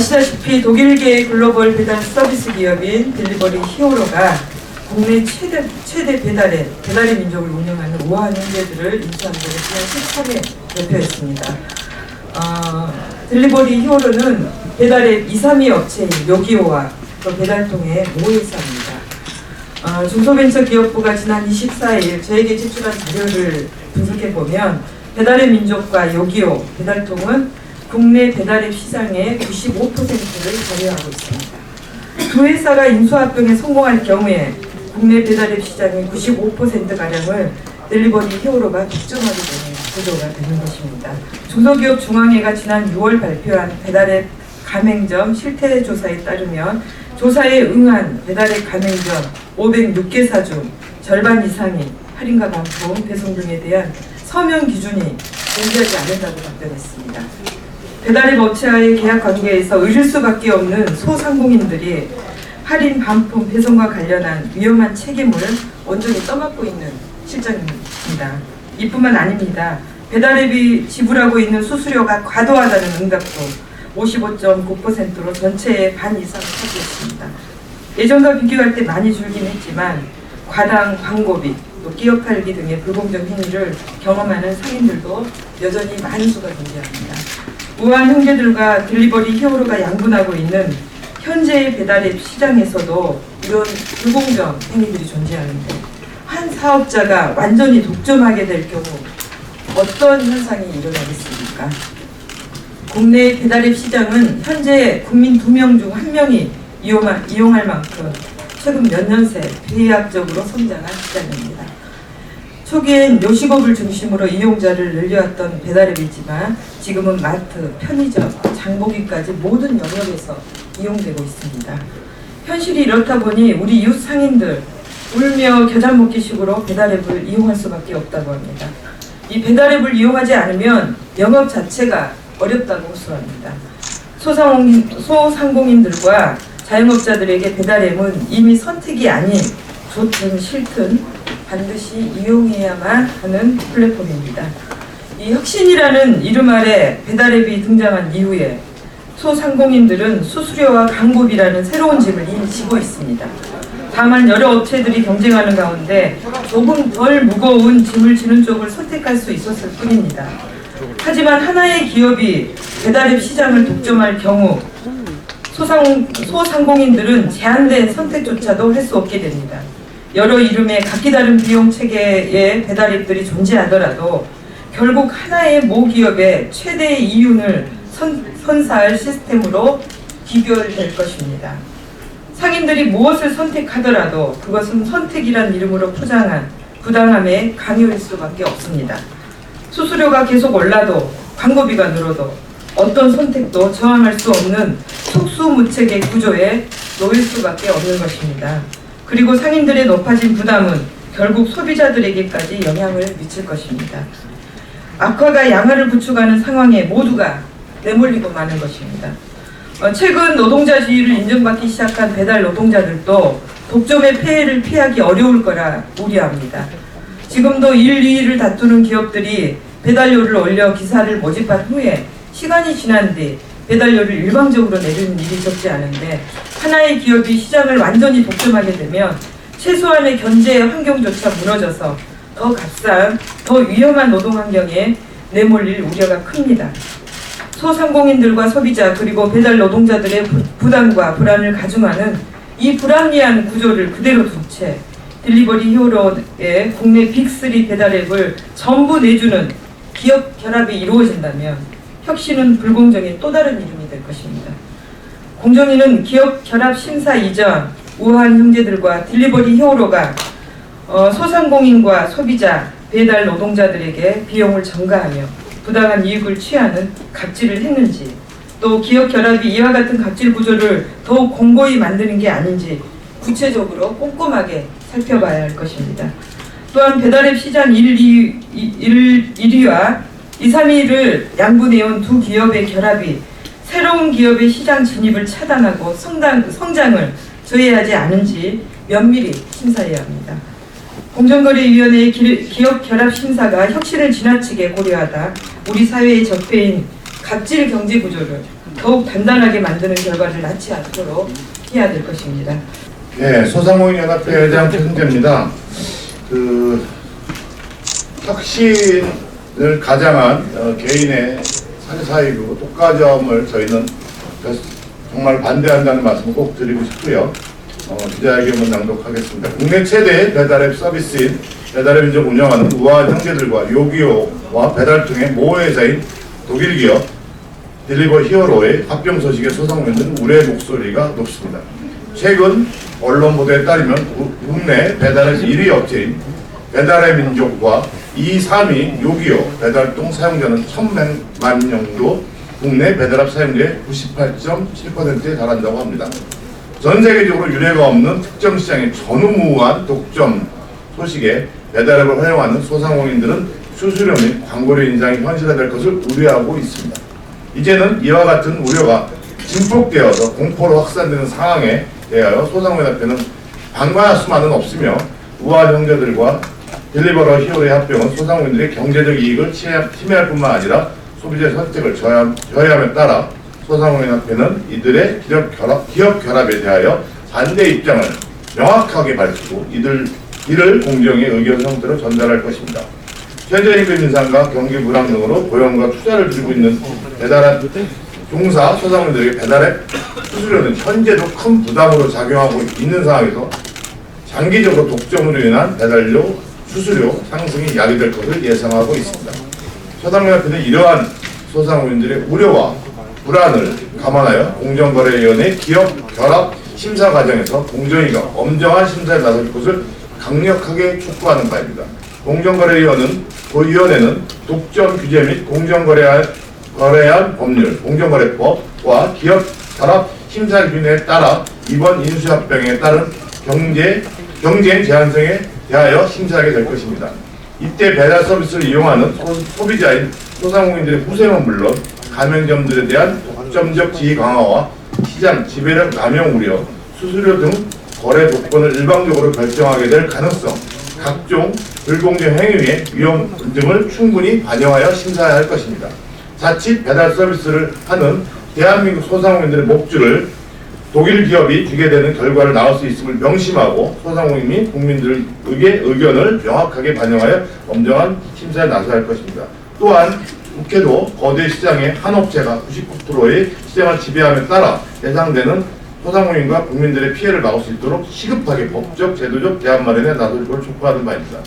아시다시피 독일계 글로벌 배달 서비스 기업인 딜리버리 히어로가 국내 최대 배달의 민족을 운영하는 우아한 형제들을 인수한다고 지난 13일 발표했습니다. 딜리버리 히어로는 배달앱 2, 3위 업체인 요기요와 또 배달통의 모회사입니다. 중소벤처기업부가 지난 24일 저에게 제출한 자료를 분석해보면 배달의 민족과 요기요, 배달통은 국내 배달앱 시장의 95%를 점유하고 있습니다. 두 회사가 인수합병에 성공할 경우에 국내 배달앱 시장의 95%가량을 딜리버리 히어로가 독점하게 되는 구조가 되는 것입니다. 중소기업 중앙회가 지난 6월 발표한 배달앱 가맹점 실태조사에 따르면 조사에 응한 배달앱 가맹점 506개사 중 절반 이상이 할인과 반품, 배송 등에 대한 서명 기준이 존재하지 않는다고 답변했습니다. 배달앱 업체와의 계약 관계에서 의릴 수밖에 없는 소상공인들이 할인, 반품, 배송과 관련한 위험한 책임을 온전히 떠맡고 있는 실정입니다. 이뿐만 아닙니다. 배달앱이 지불하고 있는 수수료가 과도하다는 응답도 55.9%로 전체의 반 이상을 차지했습니다. 예전과 비교할 때 많이 줄긴 했지만 과당 광고비, 또 끼어 팔기 등의 불공정 행위를 경험하는 상인들도 여전히 많은 수가 존재합니다. 우아한 형제들과 딜리버리 히어로가 양분하고 있는 현재의 배달앱 시장에서도 이런 불공정 행위들이 존재하는데 한 사업자가 완전히 독점하게 될 경우 어떤 현상이 일어나겠습니까? 국내 배달앱 시장은 현재 국민 2명 중 1명이 이용할 만큼 최근 몇 년 새 비약적으로 성장한 시장입니다. 초기엔 요식업을 중심으로 이용자를 늘려왔던 배달앱이지만 지금은 마트, 편의점, 장보기까지 모든 영역에서 이용되고 있습니다. 현실이 이렇다 보니 우리 이웃 상인들 울며 겨자 먹기식으로 배달앱을 이용할 수밖에 없다고 합니다. 이 배달앱을 이용하지 않으면 영업 자체가 어렵다고 호소합니다. 소상공인들과 자영업자들에게 배달앱은 이미 선택이 아닌 좋든 싫든 반드시 이용해야만 하는 플랫폼입니다. 이 혁신이라는 이름 아래 배달앱이 등장한 이후에 소상공인들은 수수료와 광고비라는 새로운 짐을 이미 지고 있습니다. 다만 여러 업체들이 경쟁하는 가운데 조금 덜 무거운 짐을 지는 쪽을 선택할 수 있었을 뿐입니다. 하지만 하나의 기업이 배달앱 시장을 독점할 경우 소상공인들은 제한된 선택조차도 할 수 없게 됩니다. 여러 이름의 각기 다른 비용 체계의 배달앱들이 존재하더라도 결국 하나의 모기업의 최대의 이윤을 선사할 시스템으로 기별될 것입니다. 상인들이 무엇을 선택하더라도 그것은 선택이란 이름으로 포장한 부당함의 강요일 수밖에 없습니다. 수수료가 계속 올라도 광고비가 늘어도 어떤 선택도 저항할 수 없는 속수무책의 구조에 놓일 수밖에 없는 것입니다. 그리고 상인들의 높아진 부담은 결국 소비자들에게까지 영향을 미칠 것입니다. 악화가 양화를 부추가는 상황에 모두가 내몰리고 마는 것입니다. 최근 노동자주의를 인정받기 시작한 배달 노동자들도 독점의 폐해를 피하기 어려울 거라 우려합니다. 지금도 1, 2위를 다투는 기업들이 배달료를 올려 기사를 모집한 후에 시간이 지난 뒤 배달료를 일방적으로 내리는 일이 적지 않은데 하나의 기업이 시장을 완전히 독점하게 되면 최소한의 경제 환경조차 무너져서 더 값싼, 더 위험한 노동 환경에 내몰릴 우려가 큽니다. 소상공인들과 소비자 그리고 배달 노동자들의 부담과 불안을 가중하는 이 불합리한 구조를 그대로 둔 채 딜리버리 히어로의 국내 빅3 배달앱을 전부 내주는 기업 결합이 이루어진다면 혁신은 불공정의 또 다른 이름이 될 것입니다. 공정위는 기업 결합 심사 이전 우아한 형제들과 딜리버리 히어로가 소상공인과 소비자, 배달 노동자들에게 비용을 전가하며 부당한 이익을 취하는 갑질을 했는지 또 기업 결합이 이와 같은 갑질 구조를 더욱 공고히 만드는 게 아닌지 구체적으로 꼼꼼하게 살펴봐야 할 것입니다. 또한 배달앱 시장 1위와 2, 3위를 양분해온 두 기업의 결합이 새로운 기업의 시장 진입을 차단하고 성장을 저해하지 않은지 면밀히 심사해야 합니다. 공정거래위원회의 기업 결합 심사가 혁신을 지나치게 고려하다 우리 사회의 적폐인 갑질 경제 구조를 더욱 단단하게 만드는 결과를 낳지 않도록 해야 될 것입니다. 네, 소상공인연합회 회장 최승재입니다. 혁신을 가장한 개인의 사리사이로 독과점을 저희는 정말 반대한다는 말씀을 꼭 드리고 싶고요. 기자회견문 낭독하겠습니다. 국내 최대 배달앱 서비스인 배달앱 민족 운영하는 우아한 형제들과 요기요와 배달통의 모회사인 독일 기업 딜리버 히어로의 합병 소식에 소상공인들은 우려의 목소리가 높습니다. 최근 언론 보도에 따르면 국내 배달앱 1위 업체인 배달앱 민족과 2, 3위 요기요 배달통 사용자는 1,100만 명도 국내 배달앱 사용자의 98.7%에 달한다고 합니다. 전 세계적으로 유례가 없는 특정 시장의 전무후무한 독점 소식에 배달앱을 활용하는 소상공인들은 수수료 및 광고료 인상이 현실화될 것을 우려하고 있습니다. 이제는 이와 같은 우려가 증폭되어서 공포로 확산되는 상황에 대하여 소상공인협회는 방관할 수만은 없으며 우아한 형제들과 딜리버러 히어로의 합병은 소상공인들의 경제적 이익을 침해할 뿐만 아니라 소비자의 선택을 저해함에 따라 소상공인협회는 이들의 기업 결합에 대하여 반대 입장을 명확하게 밝히고 이를 공정의 의견 형태로 전달할 것입니다. 최저임금 인상과 경기 불황 등으로 고용과 투자를 줄이고 있는 배달앱 종사 소상공인들에게 배달앱 수수료는 현재도 큰 부담으로 작용하고 있는 상황에서 장기적으로 독점으로 인한 배달료 수수료 상승이 야기될 것을 예상하고 있습니다. 소상공인협회는 이러한 소상공인들의 우려와 불안을 감안하여 공정거래위원회 기업 결합 심사 과정에서 공정위가 엄정한 심사에 나설 것을 강력하게 촉구하는 바입니다. 공정거래위원회는 독점 규제 및 공정거래한 법률, 공정거래법과 기업 결합 심사 기준에 따라 이번 인수합병에 따른 경쟁 제한성에 대하여 심사하게 될 것입니다. 이때 배달 서비스를 이용하는 소비자인 소상공인들의 후생은 물론 가맹점들에 대한 독점적 지위 강화와 시장 지배력 남용 우려, 수수료 등 거래 조건을 일방적으로 결정하게 될 가능성, 각종 불공정 행위의 위험 등을 충분히 반영하여 심사해야 할 것입니다. 자칫 배달 서비스를 하는 대한민국 소상공인들의 목줄을 독일 기업이 주게 되는 결과를 낳을 수 있음을 명심하고 소상공인 및 국민들의 의견을 명확하게 반영하여 엄정한 심사에 나서야 할 것입니다. 또한 국회도 거대 시장의 한 업체가 99%의 시장을 지배함에 따라 예상되는 소상공인과 국민들의 피해를 막을 수 있도록 시급하게 법적, 제도적 대안 마련에 나설 것을 촉구하는 바입니다.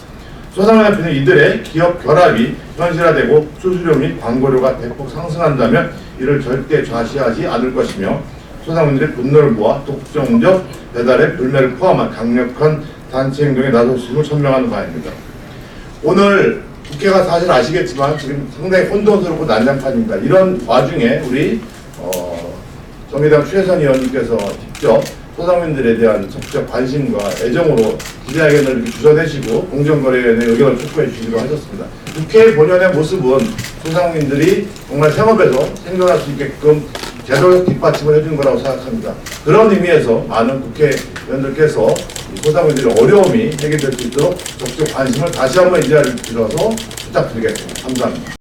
소상공인협회는 이들의 기업 결합이 현실화되고 수수료 및 광고료가 대폭 상승한다면 이를 절대 좌시하지 않을 것이며 소상공인들의 분노를 모아 독점적 배달의 불매를 포함한 강력한 단체 행동에 나설 수 있음을 천명하는 바입니다. 오늘 국회가 사실 아시겠지만 지금 상당히 혼돈스럽고 난장판입니다. 이런 와중에 우리 정의당 최선 의원님께서 직접 소상공인들에 대한 적극적 관심과 애정으로 기자회견을 이렇게 주선해주시고 공정거래위원회 의견을 촉구해 주시기로 하셨습니다. 국회 본연의 모습은 소상공인들이 정말 생업에서 생존할 수 있게끔 제도적 뒷받침을 해준 거라고 생각합니다. 그런 의미에서 많은 국회의원들께서 소상공인들의 어려움이 해결될 수 있도록 적극적 관심을 다시 한번 이 자리를 빌어서 부탁드리겠습니다. 감사합니다.